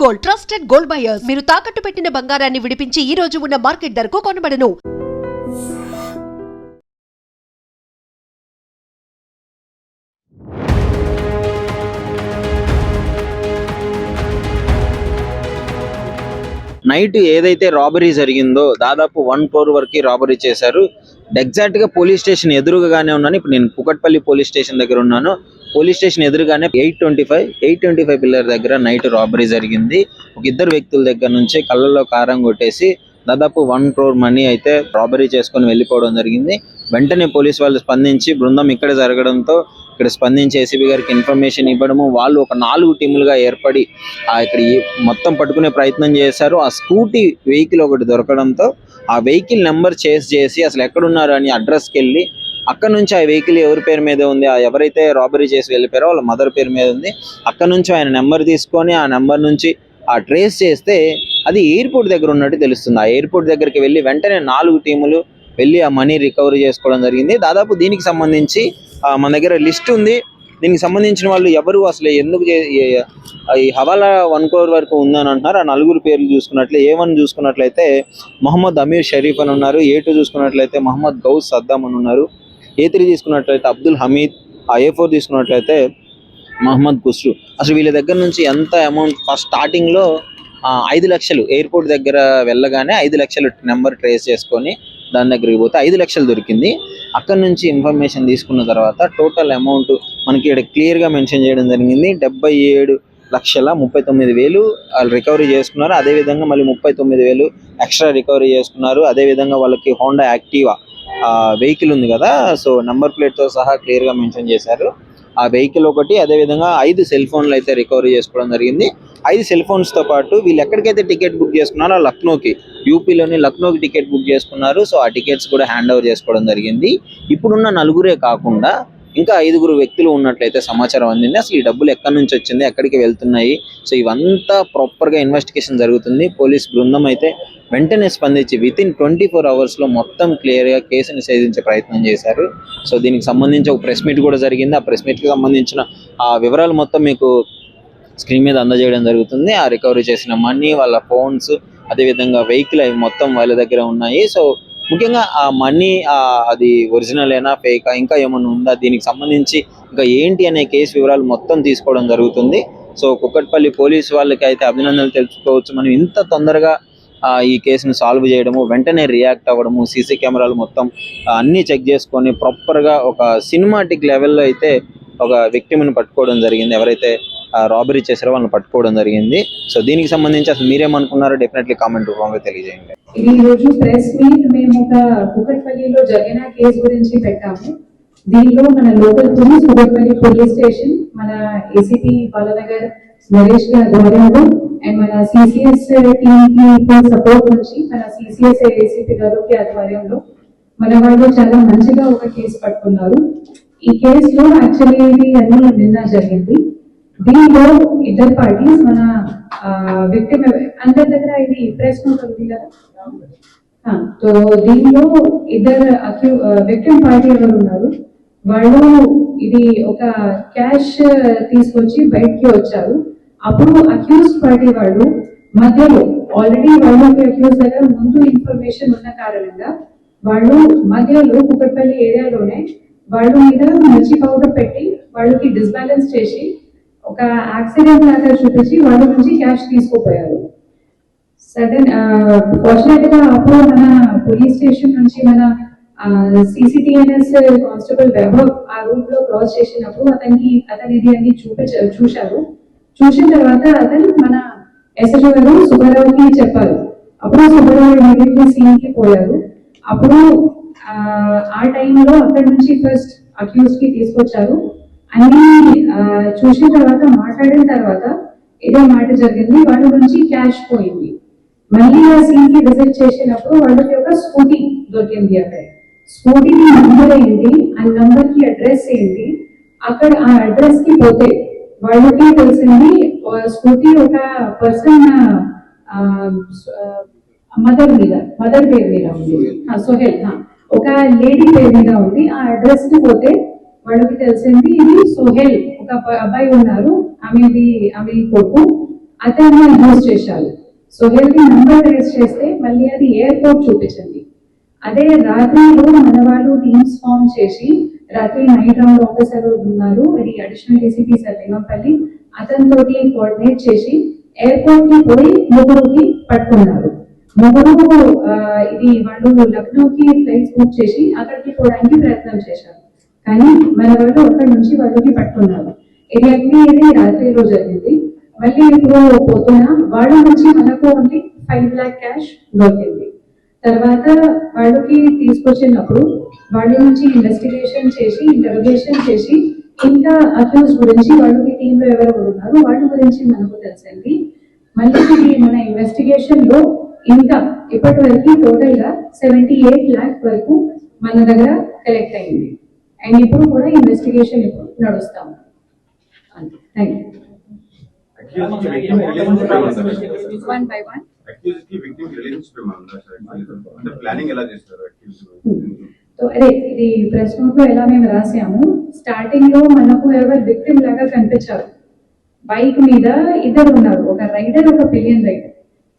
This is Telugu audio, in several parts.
Gold, trusted gold buyers. మీరు తాకట్టు పెట్టిన బంగారాన్ని విడిపించి ఈ రోజు ఉన్న మార్కెట్ ధరకు కొనబడను. నైట్ ఏదైతే రాబరీ జరిగిందో దాదాపు 1 crore వరకు రాబరీ చేశారు. ఎగ్జాక్ట్ గా పోలీస్ స్టేషన్ ఎదురుగానే ఉన్నాను. ఇప్పుడు నేను కుకట్పల్లి పోలీస్ స్టేషన్ దగ్గర ఉన్నాను. పోలీస్ స్టేషన్ ఎదురుగానే 825 పిల్లర్ దగ్గర నైట్ రాబరీ జరిగింది. ఒక ఇద్దరు వ్యక్తుల దగ్గర నుంచి కళ్ళల్లో కారం కొట్టేసి దాదాపు 1 crore మనీ అయితే రాబరీ చేసుకొని వెళ్ళిపోవడం జరిగింది. వెంటనే పోలీస్ వాళ్ళు స్పందించి బృందం ఇక్కడ జరగడంతో ఇక్కడ స్పందించి ఏసీబీ గారికి ఇన్ఫర్మేషన్ ఇవ్వడము, వాళ్ళు ఒక 4 టీములుగా ఏర్పడి ఇక్కడ మొత్తం పట్టుకునే ప్రయత్నం చేశారు. ఆ స్కూటీ వెహికల్ ఒకటి దొరకడంతో ఆ వెహికల్ నెంబర్ చేస్ చేసి అసలు ఎక్కడున్నారు అని అడ్రస్కి వెళ్ళి అక్కడ నుంచి ఆ వెహికల్ ఎవరి పేరు మీద ఉంది, ఎవరైతే రాబరీ చేసి వెళ్ళిపోయారో వాళ్ళ మదర్ పేరు మీద ఉంది. అక్కడ నుంచి ఆయన నెంబర్ తీసుకొని ఆ నెంబర్ నుంచి ఆ ట్రేస్ చేస్తే అది ఎయిర్పోర్ట్ దగ్గర ఉన్నట్టు తెలుస్తుంది. ఆ ఎయిర్పోర్ట్ దగ్గరికి వెళ్ళి వెంటనే 4 టీములు వెళ్ళి ఆ మనీ రికవరీ చేసుకోవడం జరిగింది. దాదాపు దీనికి సంబంధించి మన దగ్గర లిస్ట్ ఉంది. దీనికి సంబంధించిన వాళ్ళు ఎవరు, అసలు ఎందుకు ఈ హవాలా 1 crore వరకు ఉందని అంటున్నారు. ఆ 4 పేర్లు చూసుకున్నట్లే A1 చూసుకున్నట్లయితే మొహమ్మద్ అమీర్ షరీఫ్ అని ఉన్నారు. A2 చూసుకున్నట్లయితే మొహమ్మద్ గౌస్ సద్దాం అని ఉన్నారు. A3 తీసుకున్నట్లయితే అబ్దుల్ హమీద్. ఆ A4 తీసుకున్నట్లయితే మహమ్మద్ ఖుస్రు. అసలు వీళ్ళ దగ్గర నుంచి ఎంత అమౌంట్ ఫస్ట్ స్టార్టింగ్ లో 5 లక్షలు ఎయిర్పోర్ట్ దగ్గర వెళ్ళగానే 5 లక్షలు నెంబర్ ట్రేస్ చేసుకొని దాని దగ్గరికి పోతే 5 లక్షలు దొరికింది. అక్కడ నుంచి ఇన్ఫర్మేషన్ తీసుకున్న తర్వాత టోటల్ అమౌంట్ మనకి ఇక్కడ క్లియర్ గా మెన్షన్ చేయడం జరిగింది. 77,39,000 వాళ్ళు రికవరీ చేసుకున్నారు. అదేవిధంగా మళ్ళీ 39,000 ఎక్స్ట్రా రికవరీ చేసుకున్నారు. అదేవిధంగా వాళ్ళకి హోండా యాక్టివా వెహికల్ ఉంది కదా, సో నెంబర్ ప్లేట్ తో సహా క్లియర్ గా మెన్షన్ చేశారు. ఆ వెహికల్ ఒకటి, అదేవిధంగా 5 సెల్ ఫోన్లు అయితే రికవరీ చేసుకోవడం జరిగింది. 5 సెల్ ఫోన్స్ తో పాటు వీళ్ళు ఎక్కడికైతే టికెట్ బుక్ చేసుకున్నారో లక్నోకి, యూపీలోని లక్నోకి టికెట్ బుక్ చేసుకున్నారు. సో ఆ టికెట్స్ కూడా హ్యాండ్ ఓవర్ చేసుకోవడం జరిగింది. ఇప్పుడున్న 4 కాకుండా ఇంకా 5 వ్యక్తులు ఉన్నట్లయితే సమాచారం అందింది. అసలు ఈ డబ్బులు ఎక్కడి నుంచి వచ్చింది, ఎక్కడికి వెళ్తున్నాయి, సో ఇవంతా ప్రాపర్ గా ఇన్వెస్టిగేషన్ జరుగుతుంది. పోలీస్ బృందం అయితే వెంటనే స్పందించి వితిన్ 24 hours లో మొత్తం క్లియర్ గా కేసుని ఛేదించే ప్రయత్నం చేశారు. సో దీనికి సంబంధించి ఒక ప్రెస్ మీట్ కూడా జరిగింది. ఆ ప్రెస్ మీట్ కి సంబంధించిన ఆ వివరాలు మొత్తం మీకు స్క్రీన్ మీద అందజేయడం జరుగుతుంది. ఆ రికవరీ చేసిన మనీ, వాళ్ళ ఫోన్స్, అదేవిధంగా వెహికల్ అవి మొత్తం వాళ్ళ దగ్గర ఉన్నాయి. సో ముఖ్యంగా ఆ మనీ అది ఒరిజినల్ ఏనా ఫేకా, ఇంకా ఏమన్నా ఉందా, దీనికి సంబంధించి ఇంకా ఏంటి అనే కేసు వివరాలు మొత్తం తీసుకోవడం జరుగుతుంది. సో కుకట్పల్లి పోలీసు వాళ్ళకి అయితే అభినందనలు తెలుసుకోవచ్చు. మనం ఇంత తొందరగా ఈ కేసును సాల్వ్ చేయడము, వెంటనే రియాక్ట్ అవ్వడము, సీసీ కెమెరాలు మొత్తం అన్ని చెక్ చేసుకొని ప్రాపర్ గా ఒక సినిమాటిక్ లెవెల్లో అయితే ఒక విక్టిమ్ని పట్టుకోవడం జరిగింది. ఎవరైతే రాబరీ చేశారో వాళ్ళని పట్టుకోవడం జరిగింది. సో దీనికి సంబంధించి అసలు మీరేమనుకున్నారో డెఫినెట్లీ కామెంట్ రూపంలో తెలియజేయండి. ఈ రోజు ప్రెస్ మీట్ మేము ఒక కుకట్పల్లిలో జరిగిన కేసు గురించి పెట్టాము. దీనిలో మన local police, Kukatpally police station, మన ఏసీపీ బాలనగర్ నరేష్ గారి ఆధ్వర్యంలో అండ్ మన సిసిఎస్ టీమ్ కి సపోర్ట్ నుంచి మన సిసిఎస్ ఏసీపీ గారికి ఆధ్వర్యంలో మన వాళ్ళు చాలా మంచిగా ఒక కేసు పట్టుకున్నారు. ఈ కేసులో యాక్చువల్లీ ఇది నిన్న జరిగింది. దీనిలో 2 పార్టీస్ మన విక్టిమ్ అందరి దగ్గర ఇది ప్రెస్ నోట్ ఉంది కదా, సో దీనిలో 2 విక్టిమ్ పార్టీ ఎవరు ఉన్నారు, వాళ్ళు ఇది ఒక క్యాష్ తీసుకొచ్చి బయటికి వచ్చారు. అప్పుడు అక్యూజ్ పార్టీ వాళ్ళు మధ్యలో ఆల్రెడీ వాళ్ళకి అక్యూజ్ దగ్గర ముందు ఇన్ఫర్మేషన్ ఉన్న కారణంగా వాళ్ళు మధ్యలో కుకట్పల్లి ఏరియాలోనే వాళ్ళ మీద మిర్చి పౌడర్ పెట్టి వాళ్ళకి డిస్బ్యాలెన్స్ చేసి ఒక యాక్సిడెంట్ లాగా చూపించి వాళ్ళ నుంచి క్యాష్ తీసుకుపోయారు. సడన్ ఫార్చునేట్ గా అప్పుడు మన పోలీస్ స్టేషన్ నుంచి మన సిసిటిఎన్ఎస్ కానిస్టేబుల్ వైభవ్ ఆ రూట్ లో క్రాస్ చేసినప్పుడు అతని ఇది అన్ని చూశారు. చూసిన తర్వాత అతను మన ఎస్హెచ్ఓ గారు సుబ్బారావుకి చెప్పారు. అప్పుడు సుబ్బారావు ఇమీడియట్లీ సీన్ కి పోయారు. అప్పుడు ఆ టైంలో అక్కడి నుంచి ఫస్ట్ అక్యూజ్ కి తీసుకొచ్చారు. అన్ని చూసిన తర్వాత మాట్లాడిన తర్వాత ఇదే మాట జరిగింది, వాళ్ళ నుంచి క్యాష్ పోయింది. మళ్ళీ ఆ సీన్ కి విజిట్ చేసినప్పుడు వాళ్ళకి ఒక స్కూటీ దొరికింది. అక్కడ స్కూటీ నంబర్ ఏంటి, ఆ నంబర్ కి అడ్రస్ ఏంటి, అక్కడ ఆ అడ్రస్ కి పోతే వాళ్ళకి తెలిసింది స్కూటీ ఒక పర్సన్ మదర్ పేరు మీద ఉంది, సోహెల్, ఒక లేడీ పేరు మీద ఉంది. ఆ అడ్రస్ కి పోతే వాళ్ళకి తెలిసింది ఇది సోహెల్ ఒక అబ్బాయి ఉన్నారు, ఆమె కొడుకు. అతన్ని యూజ్ చేశారు. సోహెల్ కి నంబర్ ట్రేస్ చేస్తే మళ్ళీ అది ఎయిర్పోర్ట్ చూపించింది. అదే రాత్రిలో మన వాళ్ళు టీమ్స్ ఫామ్ చేసి రాత్రి నైట్ రౌండ్ ఆఫీసర్ ఉన్నారు, అది అడిషనల్ డీసీపీ సార్ లింగంపల్లి, అతనితో కోఆర్డినేట్ చేసి ఎయిర్పోర్ట్ కి పోయి ముగ్గురుకి పట్టుకున్నారు. ముగ్గురు ఇది వాళ్ళు లక్నోకి ఫ్లైట్స్ బుక్ చేసి అక్కడికి పోవడానికి ప్రయత్నం చేశారు, కానీ మన వాళ్ళు అక్కడి నుంచి వాళ్ళకి పట్టుకున్నారు. ఇది అన్ని ఇది రాత్రిలో జరిగింది. మళ్ళీ ఇప్పుడు పోతున్న వాళ్ళ నుంచి మనకు ఓన్లీ 5 lakh క్యాష్ దొరికింది. తర్వాత వాళ్ళకి తీసుకొచ్చినప్పుడు వాళ్ళ నుంచి ఇన్వెస్టిగేషన్ చేసి ఇంటరోగేషన్ చేసి ఇంకా అక్యూజ్ గురించి వాళ్ళకి టీంలో ఎవరెవరు ఉన్నారు వాళ్ళ గురించి మనకు తెలిసింది. మళ్ళీ ఇది మన ఇన్వెస్టిగేషన్ లో ఇంకా ఇప్పటి వరకు టోటల్ గా 78 lakh వరకు మన దగ్గర కలెక్ట్ అయింది. అండ్ ఇప్పుడు కూడా ఇన్వెస్టిగేషన్ ఇప్పుడు నడుస్తాము. Thank you. One by one అదే ఇది ప్రెస్ నోట్ లో ఎలా మేము రాసాము, స్టార్టింగ్ లో మనకు ఎవరు విక్టిమ్ లాగా కనిపించారు. బైక్ మీద ఇద్దరు ఉన్నారు, ఒక రైడర్ ఒక పిలియన్ రైడర్.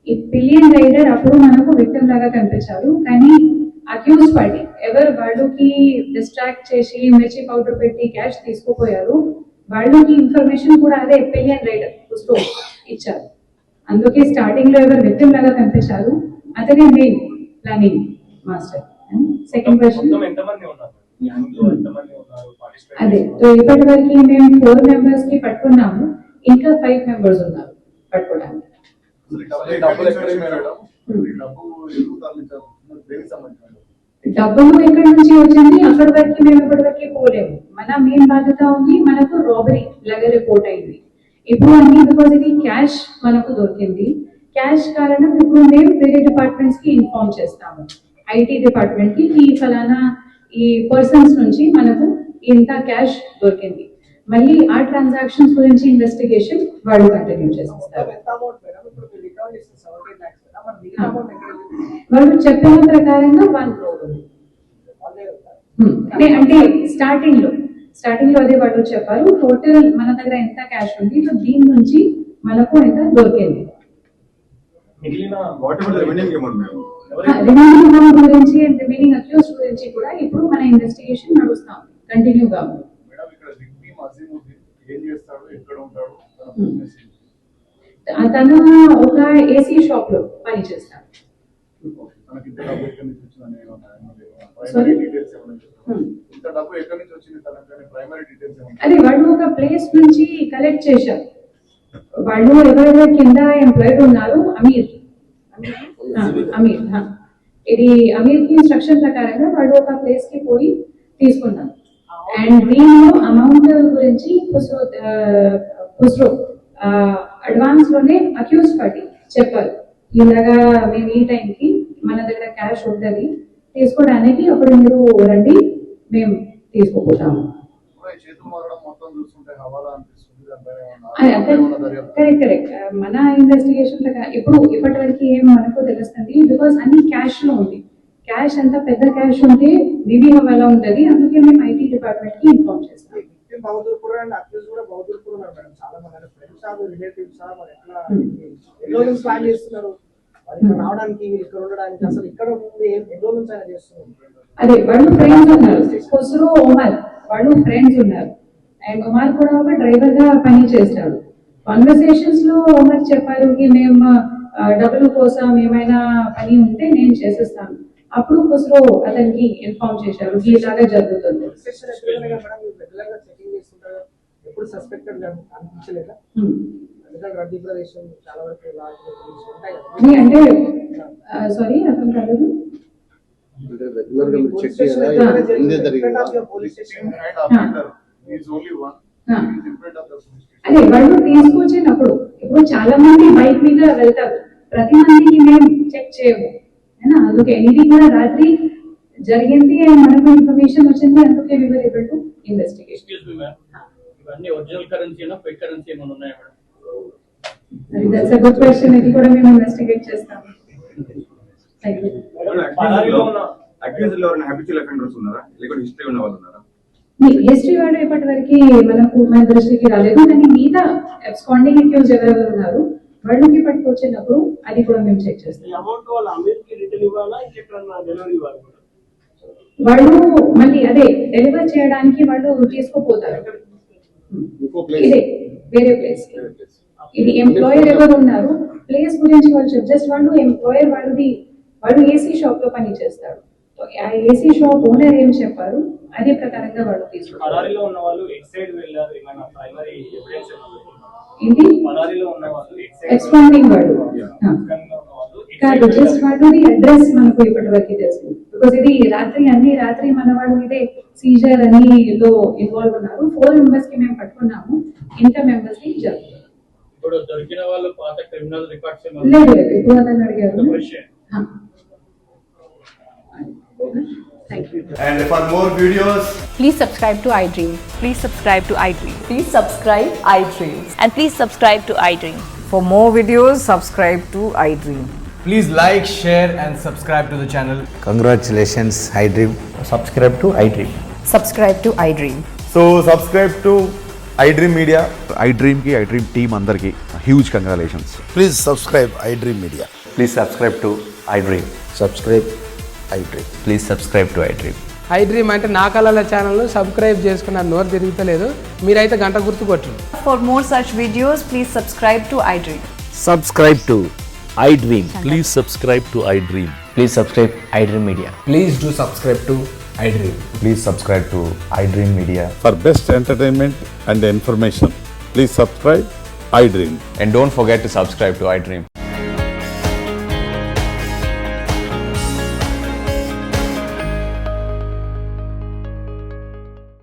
ఈ పిలియన్ రైడర్ అప్పుడు మనకు విక్టిమ్ లాగా కనిపించారు, కానీ అక్యూజ్ పార్టీ ఎవరు వాళ్ళకి డిస్ట్రాక్ట్ చేసి మిర్చి పౌడర్ పెట్టి క్యాష్ తీసుకుపోయారు, వాళ్ళకి ఇన్ఫర్మేషన్ కూడా అదే పిలియన్ రైడర్ ఇచ్చారు. అందుకే స్టార్టింగ్ లో ఎవరు విక్టిమ్ లాగా కనిపించారు, అతనే main planning master. Second question అదే ఇప్పటి వరకు మేము 4 members కి పట్టుకున్నాము, ఇంకా 5 members ఉన్నారు పట్టుకోవడానికి. డబ్బులు ఎక్కడి నుంచి వచ్చింది అక్కడి వరకు మేము ఇప్పటి వరకు పోలేము. మన మెయిన్ బాధ్యత ఉంది, మనకు రాబరీ లాగా రిపోర్ట్ అయింది. ఇప్పుడు అన్ని బికాజ్ ఇది క్యాష్ మనకు దొరికింది, క్యాష్ కారణం ఇప్పుడు మేము వేరే డిపార్ట్మెంట్స్ కి ఇన్ఫార్మ్ చేస్తాము, ఐటీ డిపార్ట్మెంట్ కి ఈ ఫలానా ఈ పర్సన్స్ నుంచి మనకు ఇంత క్యాష్ దొరికింది. మళ్ళీ ఆ ట్రాన్సాక్షన్స్ గురించి ఇన్వెస్టిగేషన్ వాళ్ళు కంటిన్యూ చేస్తారు. వాళ్ళు చెప్పిన ప్రకారంగా 1 crore ఉంది. అంటే స్టార్టింగ్ లో అదే వాళ్ళు చెప్పారు. టోటల్ మన దగ్గర ఎంత క్యాష్ ఉంది, సో దీని నుంచి మనకు ఎంత దొరికింది. రిమైనింగ్ అమౌంట్ గురించి అండ్ రిమైనింగ్ అక్యూజ్ గురించి కూడా ఇప్పుడు మన ఇన్వెస్టిగేషన్ నడుస్తాం కంటిన్యూగా. తను ఒక ఏసీ షాప్ లో పని చేస్తాడు. అదే వాళ్ళు ఒక ప్లేస్ నుంచి కలెక్ట్ చేశారు. వాళ్ళు ఎవరెవరు కింద ఎంప్లాయిడ్ ఉన్నారు, అమీర్ ఇది అమీర్ కి ఇన్స్ట్రక్షన్ ప్రకారంగా వాళ్ళు ఒక ప్లేస్ కి పోయి తీసుకున్నారు. అండ్ దీనిలో అమౌంట్ గురించి ఖుస్రో అడ్వాన్స్ లోనే అక్యూజ్ పార్టీ చెప్పారు, ఇలాగా మేము ఈ టైంకి మన దగ్గర క్యాష్ ఉంటుంది తీసుకోవడానికి, అప్పుడు మీరు రండి మేము తీసుకోపోతాము. కరెక్ట్. మన ఇన్వెస్టిగేషన్ ప్రకారం ఇప్పుడు ఇప్పటి వరకు ఏం మనకు తెలుస్తుంది, బికాస్ అన్ని క్యాష్ లో ఉంది. క్యాష్ అంత పెద్ద క్యాష్ ఉంటే మేబీ హవాలా ఉంటుంది, అందుకే మేము ఐటీ డిపార్ట్మెంట్ కి ఇన్ఫార్మ్ చేస్తాం. అదే వాళ్ళు ఫ్రెండ్స్ ఉన్నారు, ఖుస్రో ఒమర్ వాళ్ళు ఫ్రెండ్స్ ఉన్నారు. అండ్ ఒమర్ కూడా ఒక డ్రైవర్ గా పని చేస్తాడు. కాన్వర్సేషన్స్ లో ఒమర్ చెప్పారు కి మేము డబ్బుల కోసం ఏమైనా పని ఉంటే నేను చేసేస్తాను. అప్పుడు ఖుస్రో అతనికి ఇన్ఫార్మ్ చేశారు ఇలాగా జరుగుతుంది. అంటే సారీ అర్థం కాలేదు. అదే వాళ్ళు తీసుకొచ్చినప్పుడు ఇప్పుడు చాలా మంది బైక్ మీద వెళ్తారు, ప్రతి మందికి మేము చెక్ చేయము, అందుకే ఇది కూడా రాత్రి జరిగింది మనకు ఇన్ఫర్మేషన్ వచ్చింది, అందుకే we were able to investigate. ఇవన్నీ ఒరిజినల్ కరెన్సీనా ఫేక్ కరెన్సీ ఏమైనా ఉన్నాయా madam? That's a good question. ఇది కూడా మేము ఇన్వెస్టిగేట్ చేస్తాం. థాంక్యూ. అక్యూజ్డ్ లో ఉన్న హ్యాబిచువల్ అఫెండర్స్ ఉన్నారా, లేకపోతే హిస్టరీ ఉన్న వాళ్ళు ఉన్నారా? హిస్టరీ వాళ్ళు ఇప్పటి వరకు మనకు మన దృష్టికి రాలేదు, కానీ మీద అబ్స్కాండింగ్ అక్యూజ్ ఎవరెవరు ఉన్నారు వాళ్ళకి పట్టుకొచ్చినప్పుడు అది కూడా మేము చెక్ చేస్తాం. అమౌంట్ వాళ్ళ అమీర్కి రిటర్న్ ఇవ్వాలా ఇంకెక్కడన్నా డెలివరీ ఇవ్వాలి? వాళ్ళు మళ్ళీ అదే డెలివర్ చేయడానికి వాళ్ళు తీసుకుపోతారు. ఇదే వేరే ప్లేస్. ఇది ఎంప్లాయర్ ఎవరు ఉన్నారు ప్లేస్ గురించి వాళ్ళు జస్ట్ వాళ్ళు ఎంప్లాయర్ వాళ్ళు ఏసీ షాప్ లో పని చేస్తారు. ఆ ఏసీ షాప్ ఓనర్ ఏం చెప్పారు అదే ప్రకారంగా వాళ్ళు తీసుకుంటారు. పరారీలో ఉన్న వాళ్ళు ఎక్స్ సైడ్ వెళ్ళారు, ఏమైనా ప్రైమరీ ఎవిడెన్స్ ఏంటి పరారీలో ఉన్న వాళ్ళు ఎక్స్పాండింగ్ వాళ్ళు వాళ్ళు కాదు, జస్ట్ వాళ్ళది అడ్రస్ మనకు ఇప్పటి వరకు తెలుసు. బికాస్ ఇది రాత్రి మన వాళ్ళు ఇదే సీజర్ అన్నిలో ఇన్వాల్వ్ ఉన్నారు. 4 మెంబర్స్ కి మేము పట్టుకున్నాము, ఇంకా మెంబర్స్ కి జరుగుతుంది. ఇప్పుడు దొరికిన వాళ్ళు పాత క్రిమినల్ రికార్డ్స్ లేదు ఇప్పుడు అదని అడిగారు. Thank you. And for more videos, Please subscribe to iDream. Please subscribe to iDream. Please subscribe iDream. And please subscribe to iDream. For more videos, subscribe to iDream. please like, share, and subscribe to the channel. Congratulations, iDream. Subscribe to iDream. Subscribe to iDream. So subscribe to iDream Media. iDream ki iDream team andarki huge congratulations. Please subscribe iDream Media. Please subscribe to iDream. Subscribe iDream. Please subscribe to iDream. iDream అంటే నా కళల ఛానల్ సబ్స్క్రైబ్ చేసుకున్నారు, నోరు తిరుగుతలేదు. మీరైతే గంట గుర్తు కొట్టండి. For more such videos, please subscribe to iDream. Subscribe to iDream. Please subscribe to iDream. Please subscribe iDream Media. Please do subscribe to iDream. Please subscribe to iDream Media. For best entertainment and information, please subscribe iDream. And don't forget to subscribe to iDream.